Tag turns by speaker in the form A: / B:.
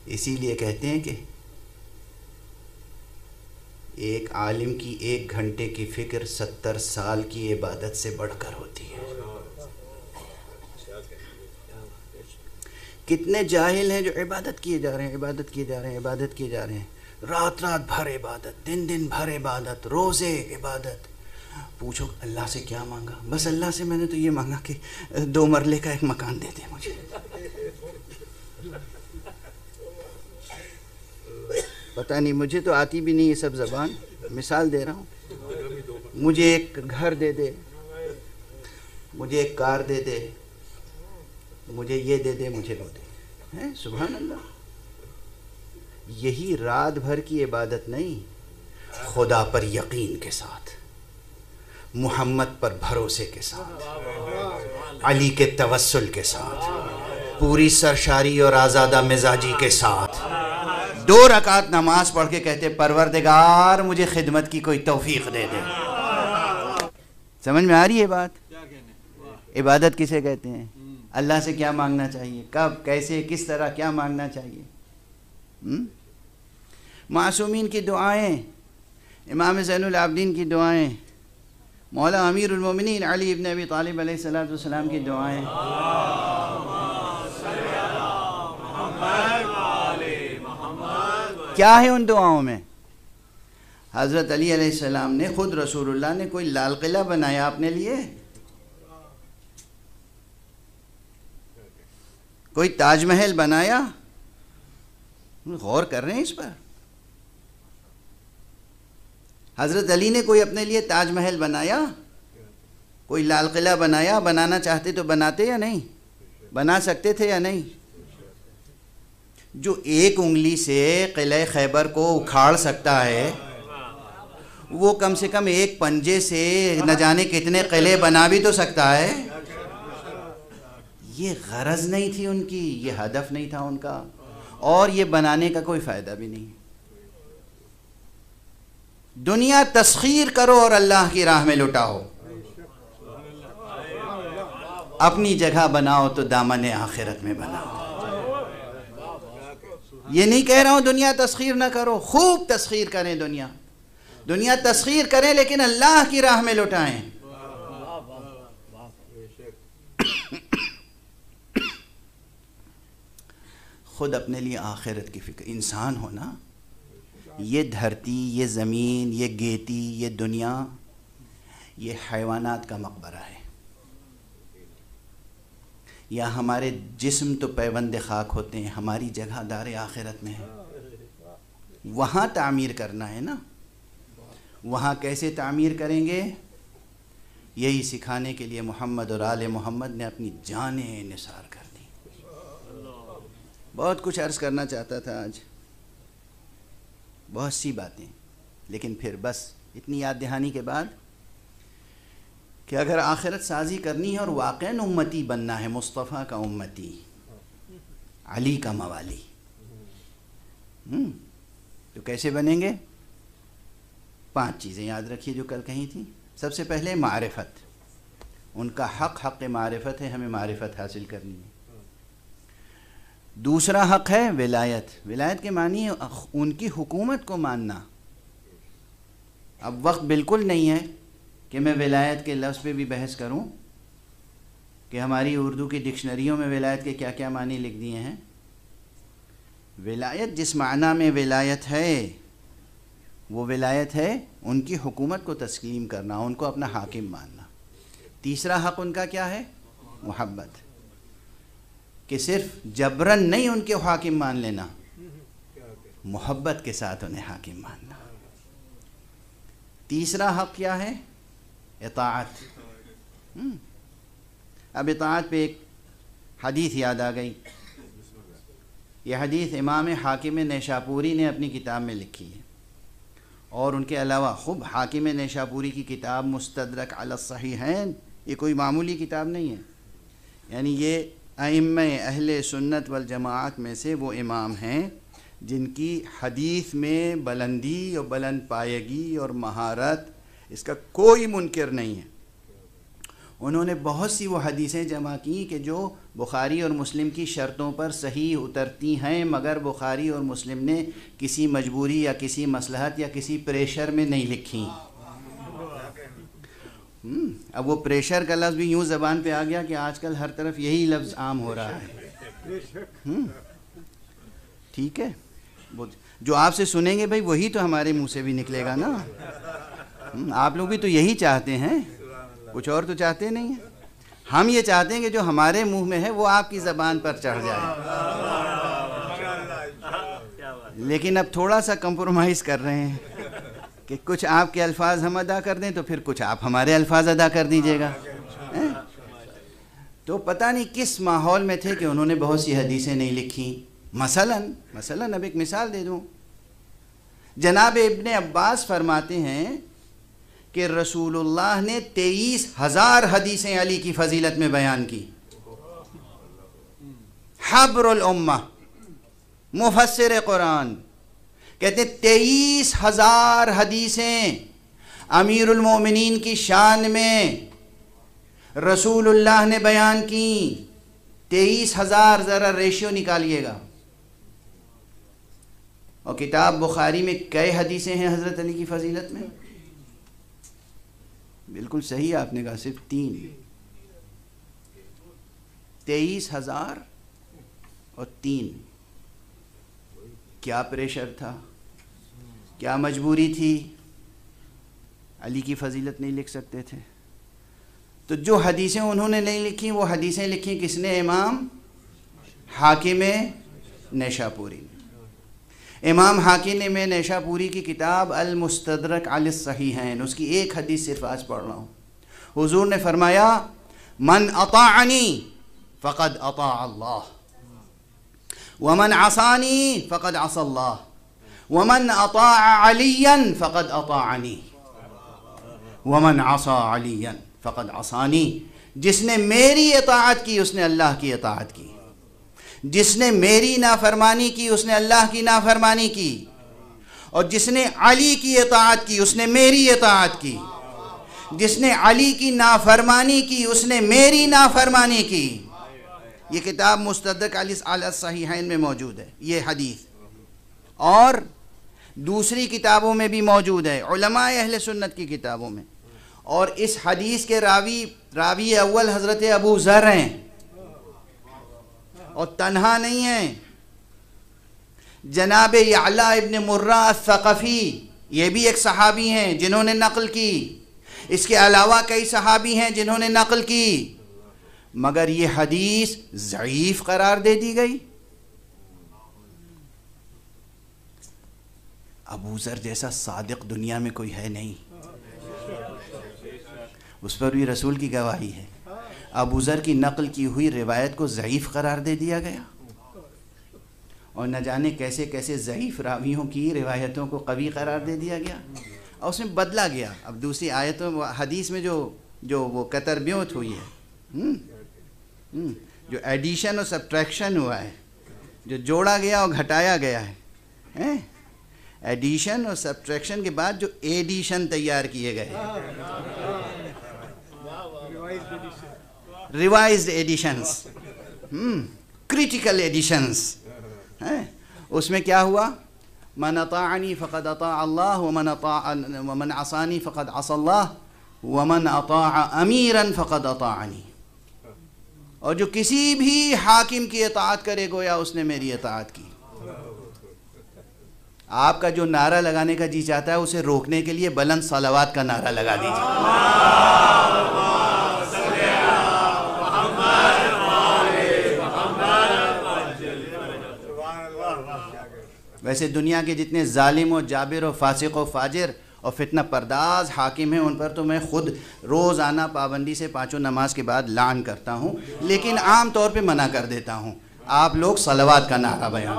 A: اسی لیے کہتے ہیں کہ ایک عالم کی 1 گھنٹے کی فکر 70 سال کی عبادت سے بڑھ کر ہوتی ہے۔ کتنے جاہل ہیں جو عبادت کیے جا رہے ہیں، عبادت کیے جا رہے ہیں، عبادت کیے جا رہے ہیں، رات رات بھر عبادت، دن دن بھر عبادت، روزے عبادت۔ پوچھو اللہ سے کیا مانگا؟ بس اللہ سے میں نے تو یہ مانگا کہ 2 مرلے کا ایک مکان دے دے مجھے۔ پتہ نہیں، مجھے تو آتی بھی نہیں یہ سب زبان، مثال دے رہا ہوں۔ مجھے ایک گھر دے دے، مجھے ایک کار دے دے، مجھے یہ دے دے، مجھے وہ دے۔ سبحان اللہ، یہی رات بھر کی عبادت نہیں، خدا پر یقین کے ساتھ، محمد پر بھروسے کے ساتھ، علی کے توسل کے ساتھ، پوری سرشاری اور آزادہ مزاجی کے ساتھ 2 رکعت نماز پڑھ کے کہتے پروردگار مجھے خدمت کی کوئی توفیق دے دے۔ سمجھ میں آ رہی ہے بات؟ عبادت کسے کہتے ہیں؟ اللہ سے کیا مانگنا چاہیے، کب، کیسے، کس طرح کیا مانگنا چاہیے؟ معصومین کی دعائیں، امام زین العابدین کی دعائیں، مولا امیر المومنین علی ابن ابی طالب علیہ السلام کی دعائیں، کیا ہے ان دعاؤں میں؟ حضرت علی علیہ السلام نے، خود رسول اللہ نے کوئی لال قلعہ بنایا اپنے لیے؟ کوئی تاج محل بنایا؟ غور کر رہے ہیں اس پر؟ حضرت علی نے کوئی اپنے لیے تاج محل بنایا؟ کوئی لال قلعہ بنایا؟ بنانا چاہتے تو بناتے یا نہیں؟ بنا سکتے تھے یا نہیں؟ جو 1 انگلی سے قلعہ خیبر کو اکھاڑ سکتا ہے، وہ کم سے کم 1 پنجے سے نہ جانے کتنے قلعے بنا بھی تو سکتا ہے۔ یہ غرض نہیں تھی ان کی، یہ ہدف نہیں تھا ان کا، اور یہ بنانے کا کوئی فائدہ بھی نہیں۔ دنیا تسخیر کرو اور اللہ کی راہ میں لٹاؤ، اپنی جگہ بناؤ تو دامن آخرت میں بناؤ۔ یہ نہیں کہہ رہا ہوں دنیا تسخیر نہ کرو، خوب تسخیر کریں، دنیا تسخیر کریں لیکن اللہ کی راہ میں لٹائیں۔ خود اپنے لیے آخرت کی فکر، انسان ہونا، یہ دھرتی، یہ زمین، یہ گیتی، یہ دنیا، یہ حیوانات کا مقبرہ ہے، یا ہمارے جسم تو پیوند خاک ہوتے ہیں، ہماری جگہ دار آخرت میں ہے، وہاں تعمیر کرنا ہے نا۔ وہاں کیسے تعمیر کریں گے؟ یہی سکھانے کے لیے محمد اور آل محمد نے اپنی جانیں نثار کر دی۔ بہت کچھ عرض کرنا چاہتا تھا آج، بہت سی باتیں، لیکن پھر بس اتنی یاد دہانی کے بعد کہ اگر آخرت سازی کرنی ہے اور واقعاً امتی بننا ہے، مصطفیٰ کا امتی، علی کا موالی، تو کیسے بنیں گے؟ 5 چیزیں یاد رکھیے جو کل کہیں تھیں۔ سب سے پہلے معرفت، ان کا حق معرفت ہے، ہمیں معرفت حاصل کرنی ہے۔ دوسرا حق ہے ولایت، ولایت کے معنی ہے ان کی حکومت کو ماننا۔ اب وقت بالکل نہیں ہے کہ میں ولایت کے لفظ پہ بھی بحث کروں کہ ہماری اردو کی ڈکشنریوں میں ولایت کے کیا کیا معنی لکھ دیے ہیں۔ ولایت جس معنی میں ولایت ہے، وہ ولایت ہے ان کی حکومت کو تسلیم کرنا، ان کو اپنا حاکم ماننا۔ تیسرا حق ان کا کیا ہے؟ محبت، کہ صرف جبرن نہیں ان کے حاکم مان لینا، محبت کے ساتھ انہیں حاکم ماننا۔ تیسرا حق کیا ہے؟ اطاعت۔ اب اطاعت پہ ایک حدیث یاد آ گئی۔ یہ حدیث امام حاکم نیشاپوری نے اپنی کتاب میں لکھی ہے، اور ان کے علاوہ خود حاکم نیشاپوری کی کتاب مستدرک علی الصحیحین، یہ کوئی معمولی کتاب نہیں ہے، یعنی یہ ائمہ اہل سنت والجماعت میں سے وہ امام ہیں جن کی حدیث میں بلندی اور بلند پایگی اور مہارت، اس کا کوئی منکر نہیں ہے۔ انہوں نے بہت سی وہ حدیثیں جمع کی کہ جو بخاری اور مسلم کی شرطوں پر صحیح اترتی ہیں، مگر بخاری اور مسلم نے کسی مجبوری یا کسی مصلحت یا کسی پریشر میں نہیں لکھی۔ اب وہ پریشر کا لفظ بھی یوں زبان پہ آ گیا کہ آج کل ہر طرف یہی لفظ عام ہو رہا ہے۔ ٹھیک ہے، جو آپ سے سنیں گے بھائی وہی تو ہمارے منہ سے بھی نکلے گا نا۔ آپ لوگ بھی تو یہی چاہتے ہیں، کچھ اور تو چاہتے نہیں ہیں۔ ہم یہ چاہتے ہیں کہ جو ہمارے منہ میں ہے وہ آپ کی زبان پر چڑھ جائے، لیکن اب تھوڑا سا کمپرومائز کر رہے ہیں کہ کچھ آپ کے الفاظ ہم ادا کر دیں تو پھر کچھ آپ ہمارے الفاظ ادا کر دیجیے گا۔ تو پتہ نہیں کس ماحول میں تھے کہ انہوں نے بہت سی حدیثیں نہیں لکھی۔ مثلاً اب ایک مثال دے دوں، جناب ابن عباس فرماتے ہیں کہ رسول اللہ نے 23,000 حدیثیں علی کی فضیلت میں بیان کی۔ حبر الامہ، مفسر قرآن، کہتے ہیں 23,000 حدیثیں امیر المومنین کی شان میں رسول اللہ نے بیان کی۔ 23,000 ذرا ریشیو نکالیے گا۔ اور کتاب بخاری میں کئی حدیثیں ہیں حضرت علی کی فضیلت میں؟ بالکل صحیح آپ نے کہا، صرف 3۔ 23,000 اور 3۔ کیا پریشر تھا، کیا مجبوری تھی، علی کی فضیلت نہیں لکھ سکتے تھے؟ تو جو حدیثیں انہوں نے نہیں لکھی وہ حدیثیں لکھی کس نے؟ امام حاکم نیشاپوری نے۔ امام حاکم نیشاپوری کی کتاب المستدرک علی الصحیحین، اس کی ایک حدیث صرف آج پڑھ رہا ہوں۔ حضور نے فرمایا من اطاعنی فقد اطاع اللہ ومن عصانی فقد عصى اللہ ومن اطاع علیا فقد اطاعنی ومن عصى علیا فقد عصانی۔ جس نے میری اطاعت کی اس نے اللہ کی اطاعت کی، جس نے میری نافرمانی کی اس نے اللہ کی نافرمانی کی، اور جس نے علی کی اطاعت کی اس نے میری اطاعت کی، جس نے علی کی نافرمانی کی اس نے میری نافرمانی کی۔ یہ کتاب مستدرک علی الصحیحین میں موجود ہے یہ حدیث، اور دوسری کتابوں میں بھی موجود ہے، علماء اہل سنت کی کتابوں میں۔ اور اس حدیث کے راوی اول حضرت ابو ذر ہیں، اور تنہا نہیں ہیں، جناب یعلا ابن مرہ الثقفی یہ بھی ایک صحابی ہیں جنہوں نے نقل کی، اس کے علاوہ کئی صحابی ہیں جنہوں نے نقل کی، مگر یہ حدیث ضعیف قرار دے دی گئی۔ ابو ذر جیسا صادق دنیا میں کوئی ہے نہیں، اس پر بھی رسول کی گواہی ہے۔ ابو ذر کی نقل کی ہوئی روایت کو ضعیف قرار دے دیا گیا، اور نہ جانے کیسے کیسے ضعیف راویوں کی روایتوں کو قوی قرار دے دیا گیا، اور اس میں بدلا گیا۔ اب دوسری آیتوں حدیث میں جو وہ قطر بیوت ہوئی ہے، جو ایڈیشن اور سبٹریکشن ہوا ہے، جو جوڑا گیا اور گھٹایا گیا ہے، ایڈیشن اور سبٹریکشن کے بعد جو ایڈیشن تیار کیے گئے، ریوائزڈ ایڈیشنز، کریٹیکل ایڈیشنز، اس میں کیا ہوا؟ من اطاعنی فقد اطاع اللہ ومن عصانی فقد عصى اللہ ومن اطاع امیرا فقد اطاعنی۔ اور جو کسی بھی حاکم کی اطاعت کرے گویا اس نے میری اطاعت کی۔ آپ کا جو نعرہ لگانے کا جی چاہتا ہے اسے روکنے کے لیے بلند صلوات کا نعرہ لگا دیجیے۔ ویسے دنیا کے جتنے ظالم و جابر و فاسق و فاجر اور فتنہ پرداز حاکم ہیں ان پر تو میں خود روزانہ پابندی سے 5 نماز کے بعد لعن کرتا ہوں، لیکن عام طور پہ منع کر دیتا ہوں۔ آپ لوگ صلوات کا نعرہ بیان